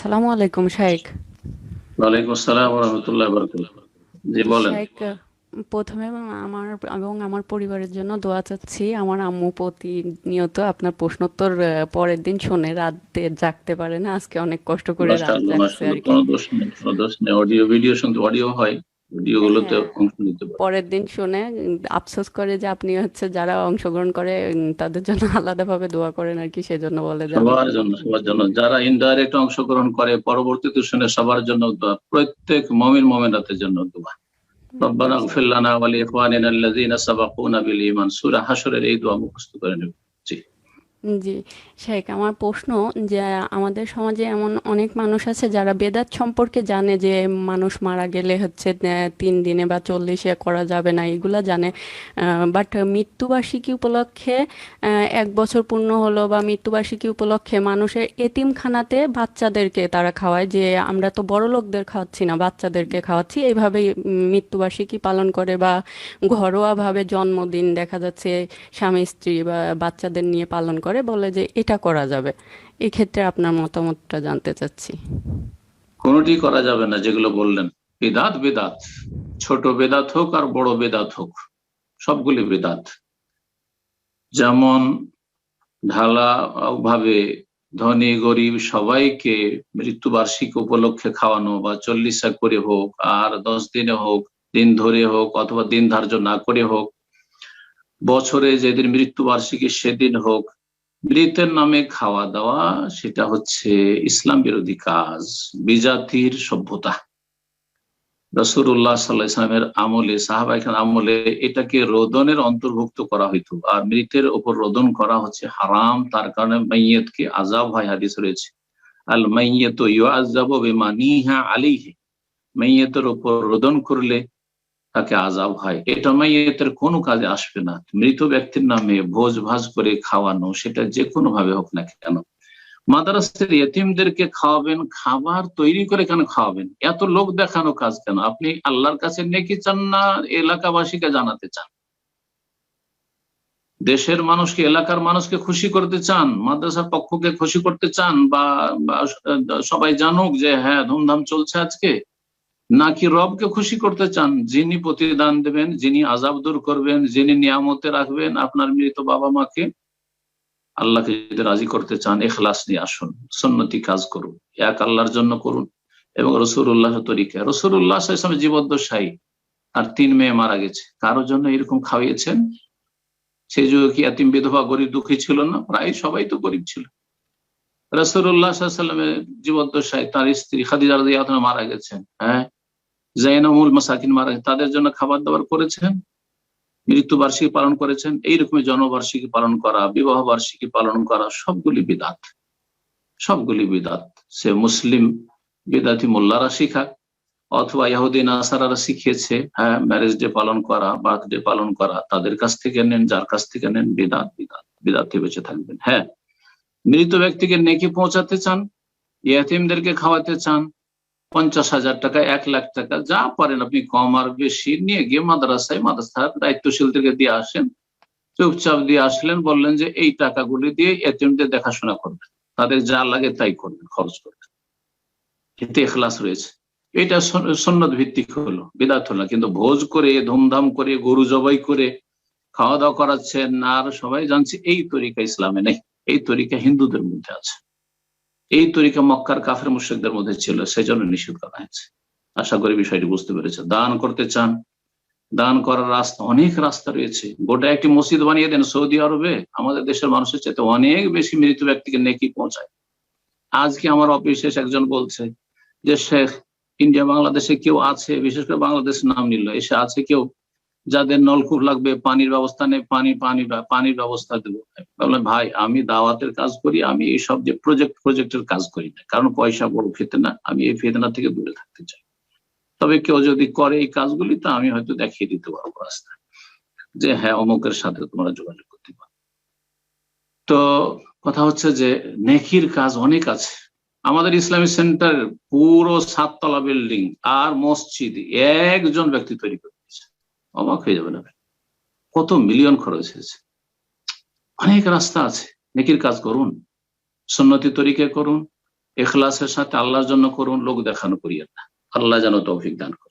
আসসালামু আলাইকুম শাইখ। ওয়ালাইকুম আসসালাম ওয়া রাহমাতুল্লাহি ওয়া বারাকাতুহু। জি বলেন। শাইখ, প্রথমে আমার এবং আমার পরিবারের জন্য দোয়া চাচ্ছি। আমার আম্মু প্রতিনিয়ত আপনার প্রশ্নোত্তর পরের দিন শুনে রাতে জাগতে পারে না, আজকে অনেক কষ্ট করে রাত মাশাআল্লাহ জাগছে মাশাআল্লাহ, আর কি। কোনো দোষ নেই, কোনো দোষ নেই। অডিও ভিডিও শুনতে, অডিও হয়, ভিডিও গুলোতে হ্যাঁ, অংশ নিতে পারে। পরের দিন শুনে আফসোস করে যে আপনি হচ্ছে যারা অংশগ্রহণ করে তাদের জন্য আলাদাভাবে দোয়া করেন আর কি, সেজন্য বলে যে আমি সবার জন্য, সবার জন্য, যারা ইনডাইরেক্ট অংশগ্রহণ করে পরবর্তীতে শুনে সবার জন্য দোয়া, প্রত্যেক মুমিন মুমিনাতের জন্য দোয়া। রব্বানা জি। ইগফির লানা ওয়া লিইখওয়ানিনা আল্লাযীনা সাবাকুনা বিল ঈমান, সূরা হাশরের এই দোয়া মুখস্থ করে নেব। জি। জি, শেখ, আমার প্রশ্ন যে আমাদের সমাজে এমন অনেক মানুষ আছে যারা বেদাত সম্পর্কে জানে যে মানুষ মারা গেলে হচ্ছে 3 দিনে বা 40-এ করা যাবে না, এগুলা জানে। বাট মৃত্যুবার্ষিকী উপলক্ষে 1 বছর পূর্ণ হলো বা মৃত্যুবার্ষিকী উপলক্ষে মানুষের এতিমখানাতে বাচ্চাদেরকে তারা খাওয়ায়, যে আমরা তো বড় লোকদের খাওয়াচ্ছি না, বাচ্চাদেরকে খাওয়াচ্ছি, এইভাবেই মৃত্যুবার্ষিকী পালন করে। বা ঘরোয়াভাবে জন্মদিন দেখা যাচ্ছে স্বামী স্ত্রী বা বাচ্চাদের নিয়ে পালন করে, বলে যে এটা করা যাবে। এক্ষেত্রে আপনার মতামতটা জানতে চাচ্ছি। কোনোটি করা যাবে না যেগুলো বললেন। বেদাত বেদাত, ছোট বেদাত হোক আর বড় বেদাত হোক, সবগুলি বেদাত। যেমন ঢালা ভাবে ধনী গরিব সবাইকে মৃত্যুবার্ষিকী উপলক্ষে খাওয়ানো, বা 40 করে হোক আর 10 দিনে হোক, দিন ধরে হোক অথবা দিন ধার্য না করে হোক, বছরে যেদিন মৃত্যুবার্ষিকী সেদিন হোক, মৃতের নামে খাওয়া দাওয়া, সেটা হচ্ছে ইসলাম বিরোধী কাজ, বিজাতির সভ্যতা। রাসূলুল্লাহ সাল্লাল্লাহু আলাইহি ওয়াসাল্লামের আমলে, সাহাবায়ে আমলে এটাকে রোদনের অন্তর্ভুক্ত করা হইতো। আর মৃতের উপর রোদন করা হচ্ছে হারাম, তার কারণে মাইয়িতকে আযাব হয়, হাদিস রয়েছে, আল মাইয়িতু ইউআযাবু বিমা নিহা আলাইহি, মাইয়িতের উপর রোদন করলে তাকে আযাব হয়। এটা মাইয়িতের কোনো কাজে আসবে না। মৃত ব্যক্তির নামে ভোজ ভাজ করে খাওয়ানো, সেটা যে কোনো ভাবে হোক না কেন। মাদ্রাসার ইয়েতিমদেরকে খাওয়াবেন, খাবার তৈরি করে কেন খাওয়াবেন? এত লোক দেখানো কাজ কেন? আপনি আল্লাহর কাছে নেকি চান না এলাকাবাসীকে জানাতে চান? দেশের মানুষকে, এলাকার মানুষকে খুশি করতে চান, মাদ্রাসার পক্ষকে খুশি করতে চান, বা সবাই জানুক যে হ্যাঁ ধুমধাম চলছে আজকে, নাকি রবকে খুশি করতে চান, যিনি প্রতিদান দেবেন, যিনি আযাব দূর করবেন, যিনি নিয়ামতে রাখবেন আপনার মৃত বাবা মাকে? আল্লাহকে যদি রাজি করতে চান, ইখলাস নিয়ে আসুন, সুন্নতি কাজ করুন, এক আল্লাহর জন্য করুন, এবং রাসূলুল্লাহ তরিকা। রাসূলুল্লাহ সাল্লাল্লাহু আলাইহি ওয়াসাল্লাম জীবদ্দশায়ী আর 3 মেয়ে মারা গেছে, কারোর জন্য এরকম খাওয়িয়েছেন? সেই যুগে কি এতিম বিধবা গরিব দুঃখী ছিল না? প্রায় সবাই তো গরিব ছিল। রাসূলুল্লাহ সাল্লাল্লাহু আলাইহি ওয়াসাল্লামের জীবদ্দশায় তার স্ত্রী খাদিজা রাদিয়াল্লাহু আনহা মারা গেছেন, হ্যাঁ, যায়নামুল মাসাকিন মারা গেছেন, তাদের জন্য খাবার দাবার করেছেন, মৃত্যু বার্ষিকী পালন করেছেন। এইরকমই জন্মবার্ষিকী পালন করা, বিবাহ বার্ষিকী পালন করা, সবগুলি বিদআত, সবগুলি বিদআত। সে মুসলিম বিদআতি মোল্লারা শিখাক অথবা ইহুদি নাসারারা শিখিয়েছে, হ্যাঁ, ম্যারেজ ডে পালন করা, বার্থডে পালন করা, তাদের কাছ থেকে নেন, যার কাছ থেকে নেন, বিদআত বিদআত, বিদআতে বেঁচে থাকবেন। হ্যাঁ, মৃত ব্যক্তিকে নেকি পৌঁছাতে চান, ইয়েতিমদেরকে খাওয়াতে চান, 50,000 টাকা, 1,00,000 টাকা, যা পারেন আপনি কম আর বেশি নিয়ে গিয়ে মাদ্রাসার দায়িত্বশীলদেরকে দিয়ে আসেন, চুপচাপ দিয়ে আসলেন, বললেন যে এই টাকাগুলি দিয়ে এতিমদের দেখাশোনা করবেন, তাদের যা লাগে তাই করবেন, খরচ করবেন, এতে ইখলাস রয়েছে। এটা সুন্নত ভিত্তিক হলো, বিদআত হলো না। কিন্তু ভোজ করে, ধুমধাম করে, গরু জবাই করে খাওয়া দাওয়া করাচ্ছেন, আর সবাই জানছে, এই তরিকা ইসলামে নেই। এই তরিকা হিন্দুদের মধ্যে আছে, এই তরিকা মক্কার কাফের মুশরিকদের মধ্যে ছিল, সেজন্য নিষেধ করা হয়েছে। আশা করি বিষয়টি বুঝতে পেরেছে। দান করতে চান, দান করার রাস্তা, অনেক রাস্তা রয়েছে। গোটা একটি মসজিদ বানিয়ে দেন সৌদি আরবে, আমাদের দেশের মানুষের চাইতে অনেক বেশি মৃত ব্যক্তিকে নেকি পৌঁছায়। আজকে আমার অফিসে একজন বলছে যে শেখ, ইন্ডিয়া বাংলাদেশে কেউ আছে, বিশেষ করে বাংলাদেশ নাম নিল, এসে আছে কেউ যাদের নলকূপ লাগবে, পানির ব্যবস্থা নেই, পানির ব্যবস্থা দেবো। বললেন ভাই, আমি দাওয়াতের কাজ করি, আমি এইসব যে প্রজেক্টের কাজ করি না, কারণ পয়সা বড় ফিতনা, আমি এই ফিতনা থেকে দূরে থাকতে চাই। তবে কেউ যদি করে এই কাজগুলি, তা আমি হয়তো দেখিয়ে দিতে পারবো রাস্তায়, যে হ্যাঁ অমুকের সাথে তোমরা যোগাযোগ করতে পারো। তো কথা হচ্ছে যে নেকির কাজ অনেক আছে। আমাদের ইসলামিক সেন্টার পুরো 7 তলা বিল্ডিং আর মসজিদ একজন ব্যক্তি তৈরি করে দিয়েছে। অবাক হয়ে যাবে না? কত মিলিয়ন খরচ হয়েছে। অনেক রাস্তা আছে, নেকির কাজ করুন, সুন্নতি তরিকে করুন, ইখলাসের সাথে আল্লাহর জন্য করুন, লোক দেখানো করিয়েন না। আল্লাহ যেন তৌফিক দান করেন।